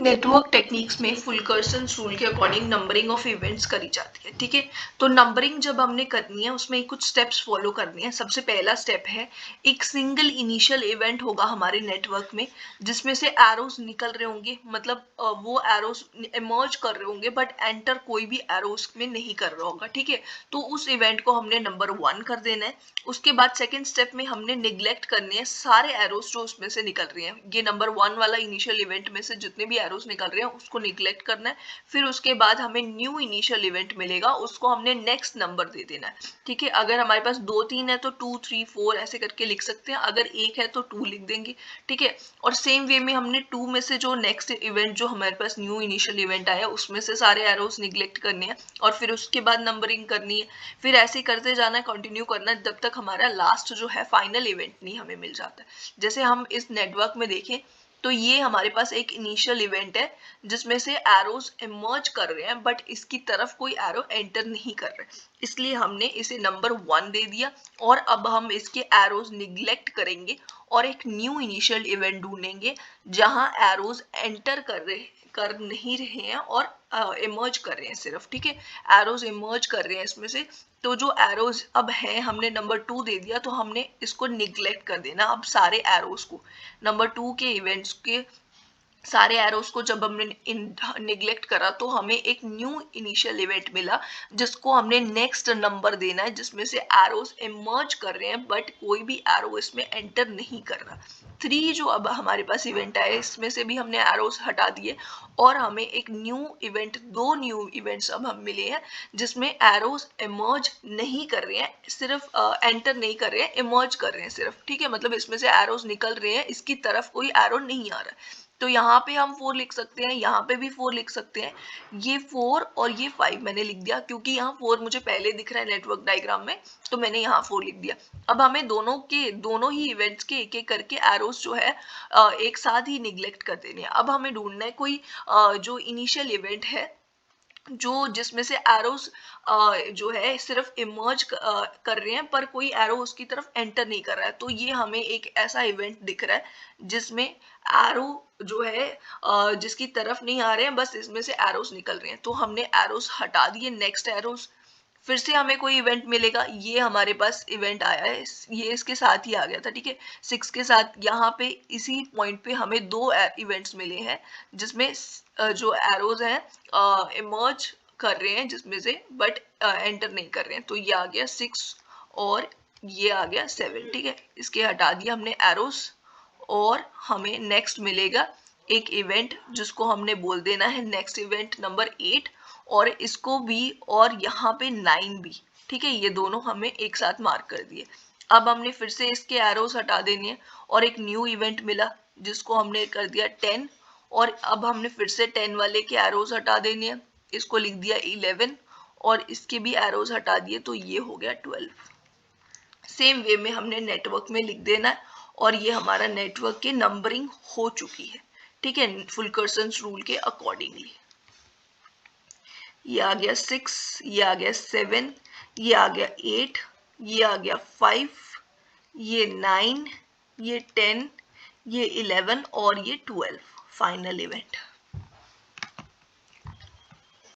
Network techniques में फुलकर्सन्स rule के according numbering of events करी जाती है। ठीक है, तो नंबरिंग जब हमने करनी है उसमें कुछ स्टेप्स फॉलो करनी है। सबसे पहला स्टेप है, एक सिंगल इनिशियल इवेंट होगा हमारे नेटवर्क में जिसमें से एरोज निकल रहे होंगे, मतलब वो एरोज इमर्ज कर रहे होंगे बट एंटर कोई भी एरोज में नहीं कर रहा होगा। ठीक है, तो उस इवेंट को हमने नंबर 1 कर देना है। उसके बाद सेकेंड स्टेप में हमने निग्लेक्ट करने हैं सारे एरोज जो उसमें से निकल रही हैं। ये नंबर 1 वाला इनिशियल इवेंट में से जितने भी एरोज निकल रहे हैं उसको निग्लेक्ट करना है। फिर उसके बाद हमें न्यू इनिशियल इवेंट मिलेगा, उसको हमने नेक्स्ट नंबर दे देना है। ठीक है, अगर हमारे पास 2-3 है तो 2, 3, 4 ऐसे करके लिख सकते हैं, अगर 1 है तो 2 लिख देंगे। ठीक है, और सेम वे में हमने 2 में से जो नेक्स्ट इवेंट जो हमारे पास न्यू इनिशियल इवेंट आया उसमें से सारे एरोज निग्लेक्ट करने हैं और फिर उसके बाद नंबरिंग करनी है। फिर ऐसे करते जाना है, कंटिन्यू करना है जब तक हमारा लास्ट जो है फाइनल इवेंट नहीं हमें मिल जाता है। जैसे हम इस नेटवर्क में देखें तो ये हमारे पास एक इनिशियल इवेंट है जिसमें से एरोज इमर्ज कर रहे हैं बट इसकी तरफ कोई एरो एंटर नहीं कर रहे, इसलिए हमने इसे नंबर 1 दे दिया। और अब हम इसके एरोज निग्लेक्ट करेंगे और एक न्यू इनिशियल इवेंट ढूंढेंगे जहां एरोज एंटर कर नहीं रहे हैं और इमर्ज कर रहे हैं सिर्फ। ठीक है, एरोज इमर्ज कर रहे हैं इसमें से, तो जो एरोज अब है हमने नंबर 2 दे दिया तो हमने इसको निग्लेक्ट कर देना। अब सारे एरोज को नंबर 2 के इवेंट्स के सारे एरोज को जब हमने निग्लेक्ट करा तो हमें एक न्यू इनिशियल इवेंट मिला जिसको हमने नेक्स्ट नंबर देना है, जिसमें से एरोज इमर्ज कर रहे हैं बट कोई भी एरो इसमें एंटर नहीं कर रहा। 3 जो अब हमारे पास इवेंट आए इसमें से भी हमने एरोज हटा दिए और हमें एक न्यू इवेंट, 2 न्यू इवेंट्स अब हम मिले हैं जिसमें एरोज इमर्ज नहीं कर रहे हैं, सिर्फ एंटर नहीं कर रहे हैं, इमर्ज कर रहे हैं सिर्फ। ठीक है, मतलब इसमें से एरोज निकल रहे हैं, इसकी तरफ कोई एरो नहीं आ रहा। तो यहाँ पे हम 4 लिख सकते हैं, यहाँ पे भी 4 लिख सकते हैं। ये 4 और ये 5 मैंने लिख दिया क्योंकि यहाँ 4 मुझे पहले दिख रहा है नेटवर्क डायग्राम में, तो मैंने यहाँ 4 लिख दिया। अब हमें दोनों ही इवेंट्स के एक एक करके एरोस जो है एक साथ ही निग्लेक्ट कर देने हैं। अब हमें ढूंढना है कोई जो इनिशियल इवेंट है जो जिसमें से एरोस जो है सिर्फ इमर्ज कर रहे हैं पर कोई एरो उसकी तरफ एंटर नहीं कर रहा है। तो ये हमें एक ऐसा इवेंट दिख रहा है जिसमें एरो जो है जिसकी तरफ नहीं आ रहे हैं, बस इसमें से एरोस निकल रहे हैं। तो हमने एरोस हटा दिए, नेक्स्ट एरोस। फिर से हमें कोई इवेंट मिलेगा, ये हमारे पास इवेंट आया है, ये इसके साथ ही आ गया था। ठीक है, 6 के साथ यहाँ पे इसी पॉइंट पे हमें 2 इवेंट्स मिले हैं जिसमें जो एरोज हैं इमर्ज कर रहे हैं जिसमें से बट एंटर नहीं कर रहे हैं। तो ये आ गया 6 और ये आ गया 7। ठीक है, इसके हटा दिया हमने एरोस और हमें नेक्स्ट मिलेगा एक इवेंट जिसको हमने बोल देना है नेक्स्ट इवेंट नंबर 8 और इसको भी और यहाँ पे 9 भी। ठीक है, ये दोनों हमें एक साथ मार्क कर दिए। अब हमने फिर से इसके एरोस हटा देने हैं और एक न्यू इवेंट मिला जिसको हमने कर दिया 10 और अब हमने फिर से 10 वाले के एरोस हटा देने हैं, इसको लिख दिया 11 और इसके भी एरोस हटा दिए तो ये हो गया 12। सेम वे में हमने नेटवर्क में लिख देना है और ये हमारा नेटवर्क की नंबरिंग हो चुकी है। ठीक है, फुलकर्सन्स रूल के अकॉर्डिंगली ये आ गया 6, ये आ गया 7, ये आ गया 8, ये आ गया 5, ये 9, ये 10, ये 11 और ये 12 फाइनल इवेंट।